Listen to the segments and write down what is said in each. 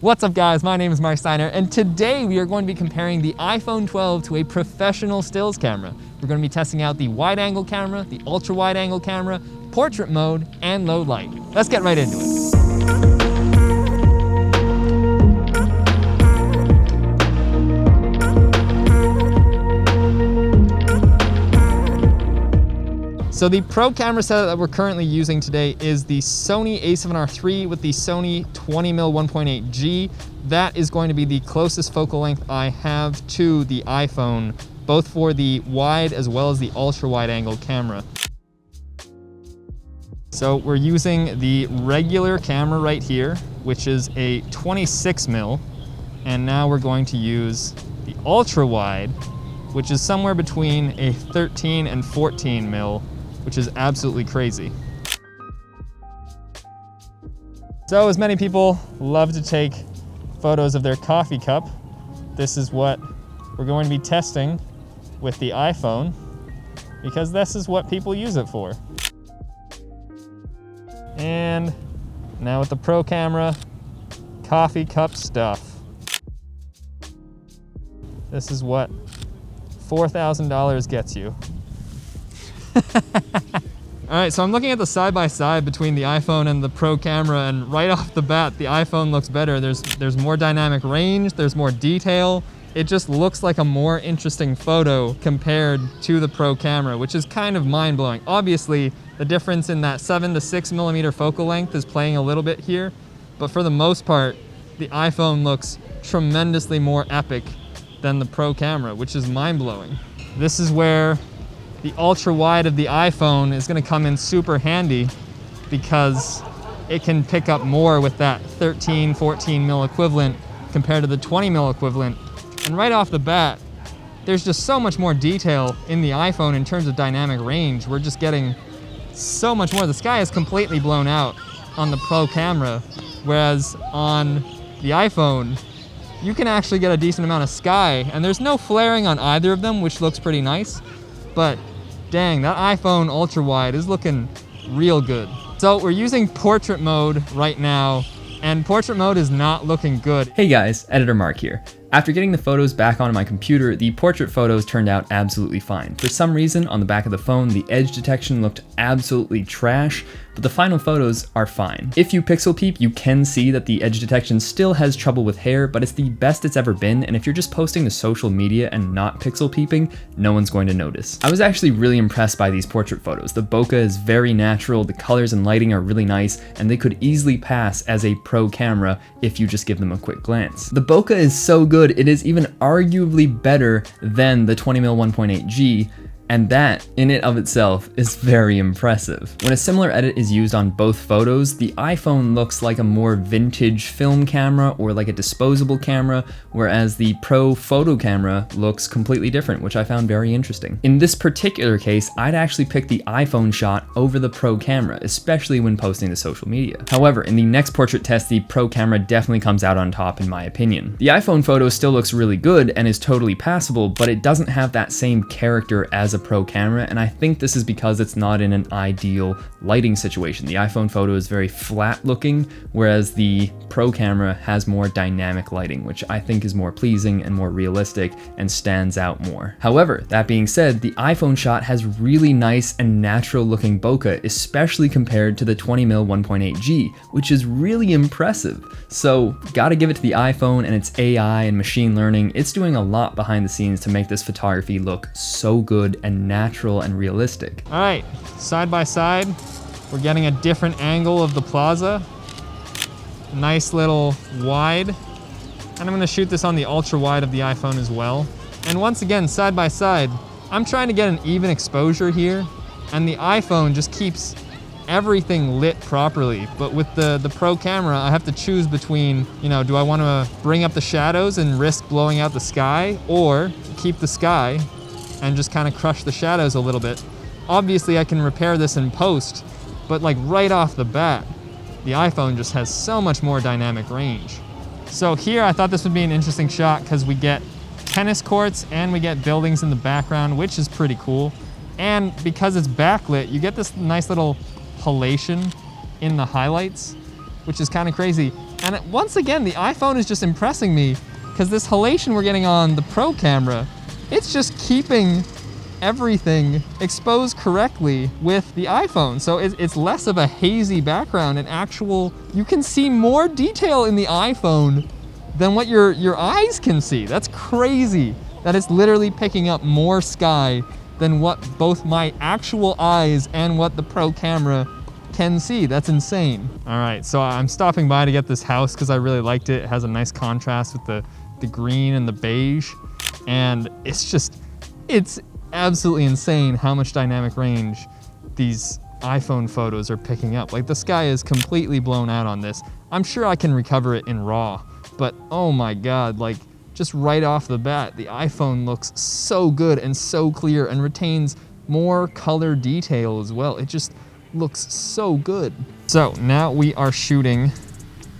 What's up guys, my name is Marc Steiner, and today we are going to be comparing the iPhone 12 to a professional stills camera. We're going to be testing out the wide angle camera, the ultra wide angle camera, portrait mode, and low light. Let's get right into it. So the pro camera setup that we're currently using today is the Sony a7R III with the Sony 20mm 1.8G. That is going to be the closest focal length I have to the iPhone, both for the wide as well as the ultra wide angle camera. So we're using the regular camera right here, which is a 26mm, and now we're going to use the ultra wide, which is somewhere between a 13 and 14mm, which is absolutely crazy. So as many people love to take photos of their coffee cup, this is what we're going to be testing with the iPhone, because this is what people use it for. And now with the pro camera, coffee cup stuff. This is what $4,000 gets you. All right, so I'm looking at the side-by-side between the iPhone and the pro camera, and right off the bat, the iPhone looks better. There's more dynamic range, there's more detail. It just looks like a more interesting photo compared to the pro camera, which is kind of mind-blowing. Obviously, the difference in that 7 to 6mm focal length is playing a little bit here, but for the most part, the iPhone looks tremendously more epic than the pro camera, which is mind-blowing. This is where the ultra wide of the iPhone is going to come in super handy, because it can pick up more with that 13, 14mm equivalent compared to the 20mm equivalent. And right off the bat, there's just so much more detail in the iPhone in terms of dynamic range. We're just getting so much more. The sky is completely blown out on the pro camera, whereas on the iPhone, you can actually get a decent amount of sky, and there's no flaring on either of them, which looks pretty nice. But dang, that iPhone ultra wide is looking real good. So we're using portrait mode right now, and portrait mode is not looking good. Hey guys, Editor Marc here. After getting the photos back onto my computer, the portrait photos turned out absolutely fine. For some reason, on the back of the phone, the edge detection looked absolutely trash, but the final photos are fine. If you pixel peep, you can see that the edge detection still has trouble with hair, but it's the best it's ever been, and if you're just posting to social media and not pixel peeping, no one's going to notice. I was actually really impressed by these portrait photos. The bokeh is very natural, the colors and lighting are really nice, and they could easily pass as a pro camera if you just give them a quick glance. The bokeh is so good, it is even arguably better than the 20mm 1.8G, and that, in and of itself, is very impressive. When a similar edit is used on both photos, the iPhone looks like a more vintage film camera or like a disposable camera, whereas the pro photo camera looks completely different, which I found very interesting. In this particular case, I'd actually pick the iPhone shot over the pro camera, especially when posting to social media. However, in the next portrait test, the pro camera definitely comes out on top in my opinion. The iPhone photo still looks really good and is totally passable, but it doesn't have that same character as a pro camera, and I think this is because it's not in an ideal lighting situation. The iPhone photo is very flat looking, whereas the pro camera has more dynamic lighting, which I think is more pleasing and more realistic and stands out more. However, that being said, the iPhone shot has really nice and natural looking bokeh, especially compared to the 20mm 1.8G, which is really impressive. So gotta give it to the iPhone and its AI and machine learning. It's doing a lot behind the scenes to make this photography look so good and natural and realistic. All right, side by side, we're getting a different angle of the plaza. Nice little wide. And I'm gonna shoot this on the ultra wide of the iPhone as well. And once again, side by side, I'm trying to get an even exposure here, and the iPhone just keeps everything lit properly. But with the pro camera, I have to choose between, do I wanna bring up the shadows and risk blowing out the sky, or keep the sky and just kind of crush the shadows a little bit. Obviously I can repair this in post, but like right off the bat, the iPhone just has so much more dynamic range. So here I thought this would be an interesting shot because we get tennis courts and we get buildings in the background, which is pretty cool. And because it's backlit, you get this nice little halation in the highlights, which is kind of crazy. And once again, the iPhone is just impressing me because this halation we're getting on the Pro camera, it's just keeping everything exposed correctly with the iPhone. So it's less of a hazy background and you can see more detail in the iPhone than what your eyes can see. That's crazy that it's literally picking up more sky than what both my actual eyes and what the Pro camera can see. That's insane. All right, so I'm stopping by to get this house because I really liked it. It has a nice contrast with the green and the beige. And it's absolutely insane how much dynamic range these iPhone photos are picking up. Like, the sky is completely blown out on this. I'm sure I can recover it in RAW, but oh my God, like, just right off the bat, the iPhone looks so good and so clear and retains more color detail as well. It just looks so good. So now we are shooting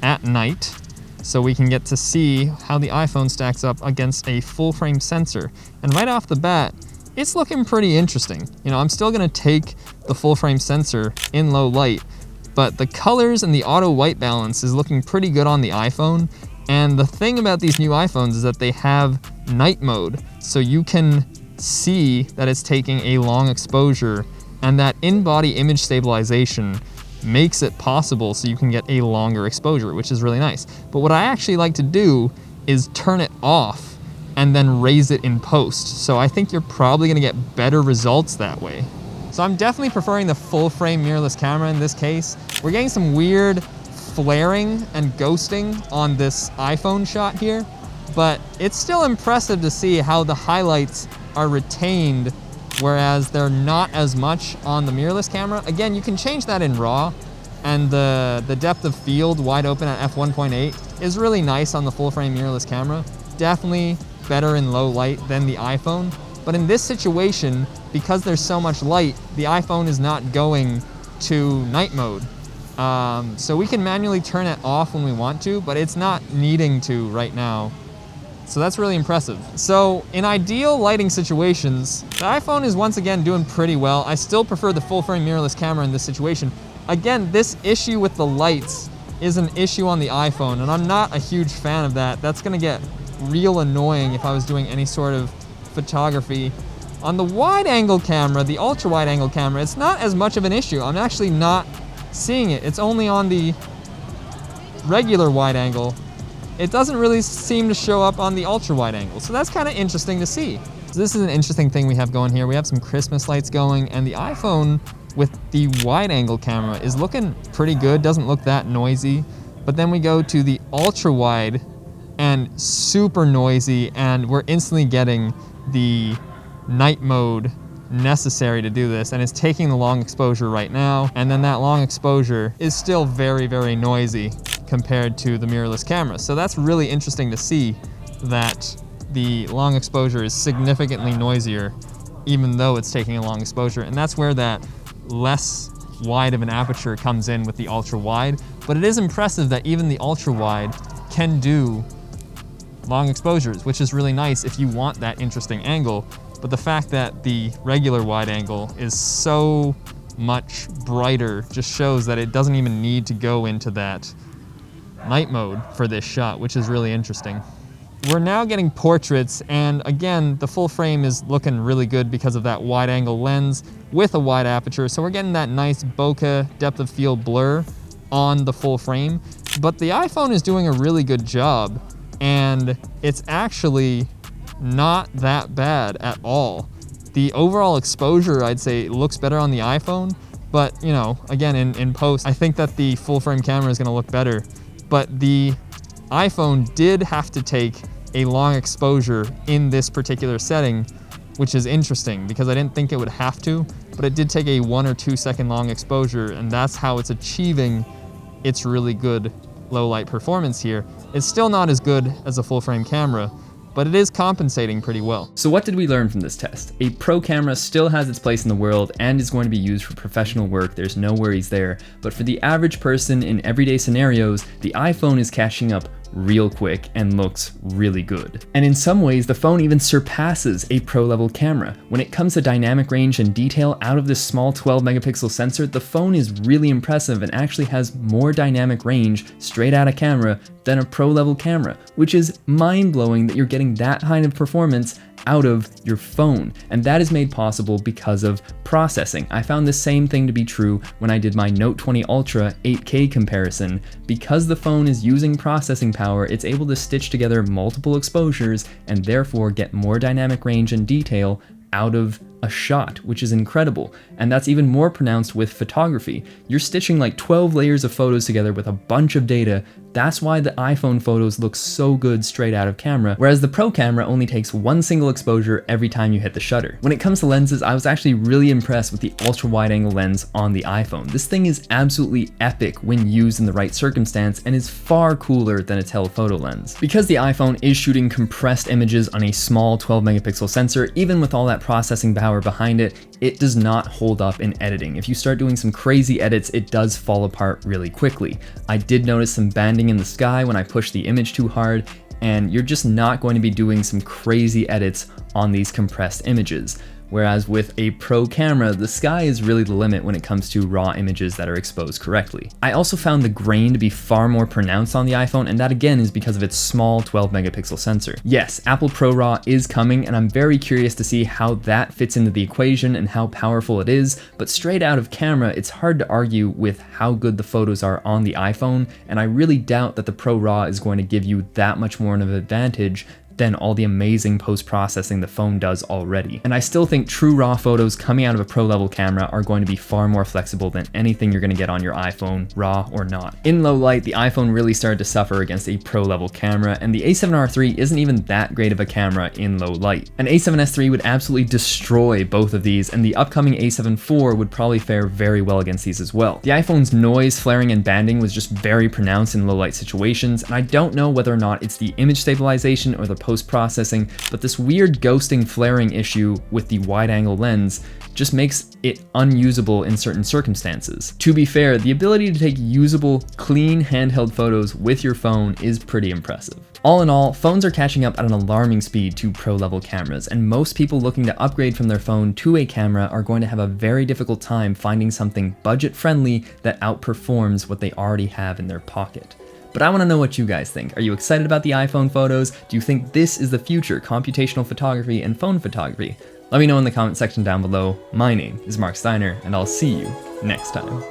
at night, so we can get to see how the iPhone stacks up against a full frame sensor. And right off the bat, it's looking pretty interesting. You know, I'm still gonna take the full frame sensor in low light, but the colors and the auto white balance is looking pretty good on the iPhone. And the thing about these new iPhones is that they have night mode, so you can see that it's taking a long exposure, and that in-body image stabilization makes it possible so you can get a longer exposure, which is really nice. But what I actually like to do is turn it off and then raise it in post. So I think you're probably gonna get better results that way. So I'm definitely preferring the full frame mirrorless camera in this case. We're getting some weird flaring and ghosting on this iPhone shot here, but it's still impressive to see how the highlights are retained, whereas they're not as much on the mirrorless camera. Again, you can change that in RAW, and the depth of field wide open at f1.8 is really nice on the full frame mirrorless camera. Definitely better in low light than the iPhone. But in this situation, because there's so much light, the iPhone is not going to night mode. So we can manually turn it off when we want to, but it's not needing to right now. So that's really impressive. So in ideal lighting situations, the iPhone is once again doing pretty well. I still prefer the full frame mirrorless camera in this situation. Again, this issue with the lights is an issue on the iPhone, and I'm not a huge fan of that. That's gonna get real annoying if I was doing any sort of photography. On the wide angle camera, the ultra wide angle camera, it's not as much of an issue. I'm actually not seeing it. It's only on the regular wide angle. It doesn't really seem to show up on the ultra wide angle. So that's kind of interesting to see. So this is an interesting thing we have going here. We have some Christmas lights going, and the iPhone with the wide angle camera is looking pretty good. Doesn't look that noisy. But then we go to the ultra wide and super noisy, and we're instantly getting the night mode necessary to do this, and it's taking the long exposure right now, and then that long exposure is still very, very noisy compared to the mirrorless camera. So that's really interesting to see that the long exposure is significantly noisier even though it's taking a long exposure, and that's where that less wide of an aperture comes in with the ultra wide. But it is impressive that even the ultra wide can do long exposures, which is really nice if you want that interesting angle. But the fact that the regular wide angle is so much brighter just shows that it doesn't even need to go into that night mode for this shot, which is really interesting. We're now getting portraits, and again, the full frame is looking really good because of that wide angle lens with a wide aperture. So we're getting that nice bokeh depth of field blur on the full frame. But the iPhone is doing a really good job, and it's actually not that bad at all. The overall exposure, I'd say, looks better on the iPhone, but you know, again, in post, I think that the full frame camera is gonna look better. But the iPhone did have to take a long exposure in this particular setting, which is interesting because I didn't think it would have to, but it did take a 1 or 2 second long exposure, and that's how it's achieving its really good low light performance here. It's still not as good as a full frame camera, but it is compensating pretty well. So what did we learn from this test? A pro camera still has its place in the world and is going to be used for professional work, there's no worries there. But for the average person in everyday scenarios, the iPhone is catching up real quick and looks really good. And in some ways, the phone even surpasses a pro level camera. When it comes to dynamic range and detail out of this small 12 megapixel sensor, the phone is really impressive and actually has more dynamic range straight out of camera than a pro level camera, which is mind-blowing that you're getting that kind of performance out of your phone. And that is made possible because of processing. I found the same thing to be true when I did my Note 20 Ultra 8K comparison. Because the phone is using processing power, it's able to stitch together multiple exposures and therefore get more dynamic range and detail out of a shot, which is incredible. And that's even more pronounced with photography. You're stitching like 12 layers of photos together with a bunch of data. That's why the iPhone photos look so good straight out of camera, whereas the Pro camera only takes one single exposure every time you hit the shutter. When it comes to lenses, I was actually really impressed with the ultra wide angle lens on the iPhone. This thing is absolutely epic when used in the right circumstance and is far cooler than a telephoto lens. Because the iPhone is shooting compressed images on a small 12 megapixel sensor, even with all that processing power behind it, it does not hold up in editing. If you start doing some crazy edits, it does fall apart really quickly. I did notice some banding in the sky when I pushed the image too hard, and you're just not going to be doing some crazy edits on these compressed images. Whereas with a Pro camera, the sky is really the limit when it comes to raw images that are exposed correctly. I also found the grain to be far more pronounced on the iPhone, and that again is because of its small 12 megapixel sensor. Yes, Apple Pro RAW is coming, and I'm very curious to see how that fits into the equation and how powerful it is, but straight out of camera, it's hard to argue with how good the photos are on the iPhone, and I really doubt that the Pro RAW is going to give you that much more of an advantage than all the amazing post-processing the phone does already. And I still think true raw photos coming out of a pro level camera are going to be far more flexible than anything you're going to get on your iPhone, raw or not. In low light, the iPhone really started to suffer against a pro level camera, and the A7R III isn't even that great of a camera in low light. An A7S III would absolutely destroy both of these, and the upcoming A7 IV would probably fare very well against these as well. The iPhone's noise, flaring, and banding was just very pronounced in low light situations, and I don't know whether or not it's the image stabilization or the post-processing, but this weird ghosting flaring issue with the wide-angle lens just makes it unusable in certain circumstances. To be fair, the ability to take usable, clean handheld photos with your phone is pretty impressive. All in all, phones are catching up at an alarming speed to pro-level cameras, and most people looking to upgrade from their phone to a camera are going to have a very difficult time finding something budget-friendly that outperforms what they already have in their pocket. But I want to know what you guys think. Are you excited about the iPhone photos? Do you think this is the future, computational photography and phone photography? Let me know in the comment section down below. My name is Marc Steiner, and I'll see you next time.